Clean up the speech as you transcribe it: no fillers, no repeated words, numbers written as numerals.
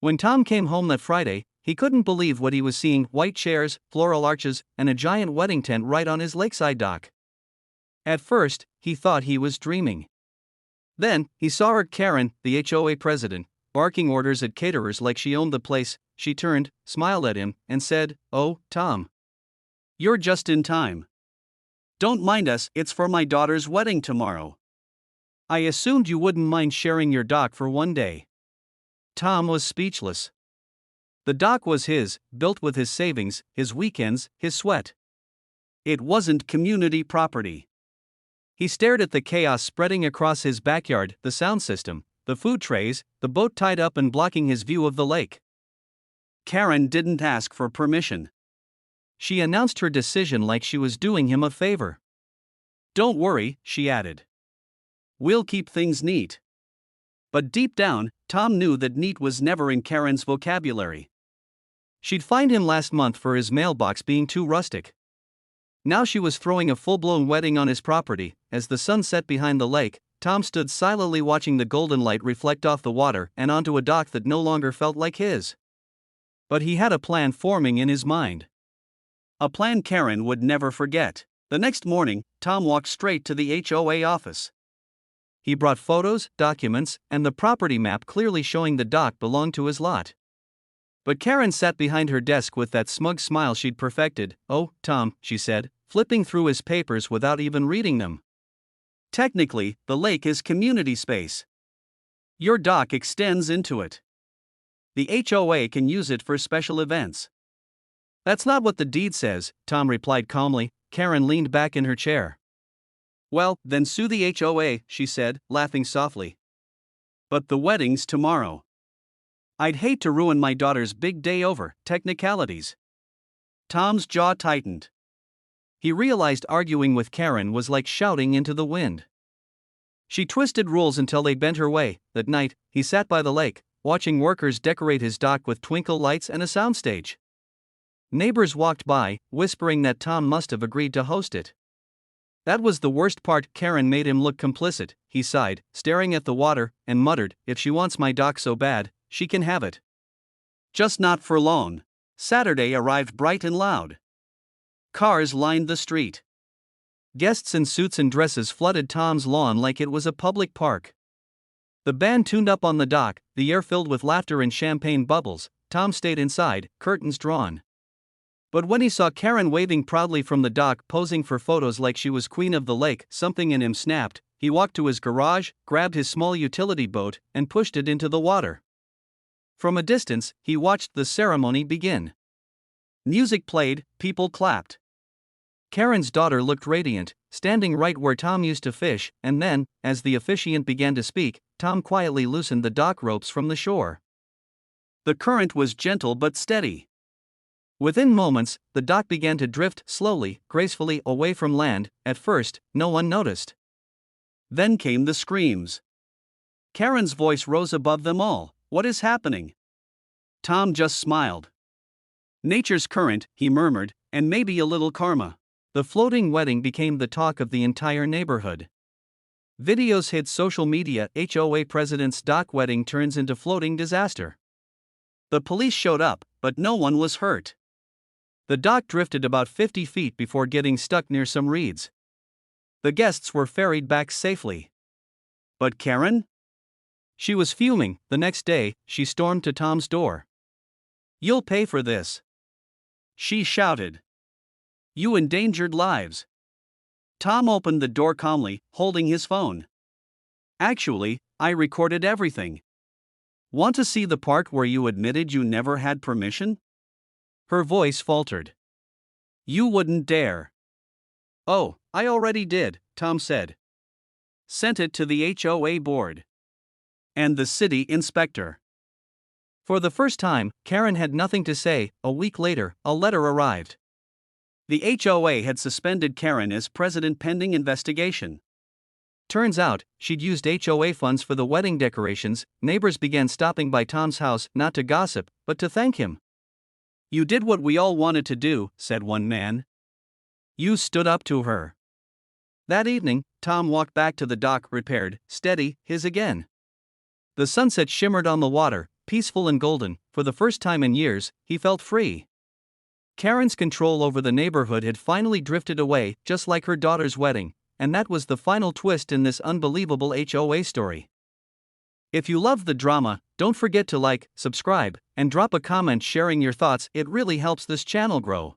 When Tom came home that Friday, he couldn't believe what he was seeing: white chairs, floral arches, and a giant wedding tent right on his lakeside dock. At first, he thought he was dreaming. Then, he saw her, Karen, the HOA president, barking orders at caterers like she owned the place. She turned, smiled at him, and said, "Oh, Tom. You're just in time. Don't mind us, it's for my daughter's wedding tomorrow. I assumed you wouldn't mind sharing your dock for one day." Tom was speechless. The dock was his, built with his savings, his weekends, his sweat. It wasn't community property. He stared at the chaos spreading across his backyard: the sound system, the food trays, the boat tied up and blocking his view of the lake. Karen didn't ask for permission. She announced her decision like she was doing him a favor. "Don't worry," she added. "We'll keep things neat." But deep down, Tom knew that neat was never in Karen's vocabulary. She'd fined him last month for his mailbox being too rustic. Now she was throwing a full-blown wedding on his property. As the sun set behind the lake, Tom stood silently watching the golden light reflect off the water and onto a dock that no longer felt like his. But he had a plan forming in his mind. A plan Karen would never forget. The next morning, Tom walked straight to the HOA office. He brought photos, documents, and the property map clearly showing the dock belonged to his lot. But Karen sat behind her desk with that smug smile she'd perfected. "Oh, Tom," she said, flipping through his papers without even reading them. "Technically, the lake is community space. Your dock extends into it. The HOA can use it for special events." "That's not what the deed says," Tom replied calmly. Karen leaned back in her chair. "Well, then sue the HOA," she said, laughing softly. "But the wedding's tomorrow. I'd hate to ruin my daughter's big day over technicalities." Tom's jaw tightened. He realized arguing with Karen was like shouting into the wind. She twisted rules until they bent her way. That night, he sat by the lake, watching workers decorate his dock with twinkle lights and a soundstage. Neighbors walked by, whispering that Tom must have agreed to host it. That was the worst part. Karen made him look complicit. He sighed, staring at the water, and muttered, "If she wants my dock so bad, she can have it. Just not for long." Saturday arrived bright and loud. Cars lined the street. Guests in suits and dresses flooded Tom's lawn like it was a public park. The band tuned up on the dock, the air filled with laughter and champagne bubbles. Tom stayed inside, curtains drawn. But when he saw Karen waving proudly from the dock, posing for photos like she was queen of the lake, something in him snapped. He walked to his garage, grabbed his small utility boat, and pushed it into the water. From a distance, he watched the ceremony begin. Music played, people clapped. Karen's daughter looked radiant, standing right where Tom used to fish, and then, as the officiant began to speak, Tom quietly loosened the dock ropes from the shore. The current was gentle but steady. Within moments, the dock began to drift slowly, gracefully away from land. At first, no one noticed. Then came the screams. Karen's voice rose above them all. "What is happening?" Tom just smiled. "Nature's current," he murmured, "and maybe a little karma." The floating wedding became the talk of the entire neighborhood. Videos hit social media. HOA president's dock wedding turns into floating disaster. The police showed up, but no one was hurt. The dock drifted about 50 feet before getting stuck near some reeds. The guests were ferried back safely. But Karen? She was fuming. The next day, she stormed to Tom's door. "You'll pay for this," she shouted. "You endangered lives." Tom opened the door calmly, holding his phone. "Actually, I recorded everything. Want to see the part where you admitted you never had permission?" Her voice faltered. "You wouldn't dare." "Oh, I already did," Tom said. "Sent it to the HOA board. And the city inspector." For the first time, Karen had nothing to say. A week later, a letter arrived. The HOA had suspended Karen as president pending investigation. Turns out, she'd used HOA funds for the wedding decorations. Neighbors began stopping by Tom's house, not to gossip, but to thank him. "You did what we all wanted to do," said one man. "You stood up to her." That evening, Tom walked back to the dock, repaired, steady, his again. The sunset shimmered on the water, peaceful and golden. For the first time in years, he felt free. Karen's control over the neighborhood had finally drifted away, just like her daughter's wedding, and that was the final twist in this unbelievable HOA story. If you love the drama, don't forget to like, subscribe, and drop a comment sharing your thoughts. It really helps this channel grow.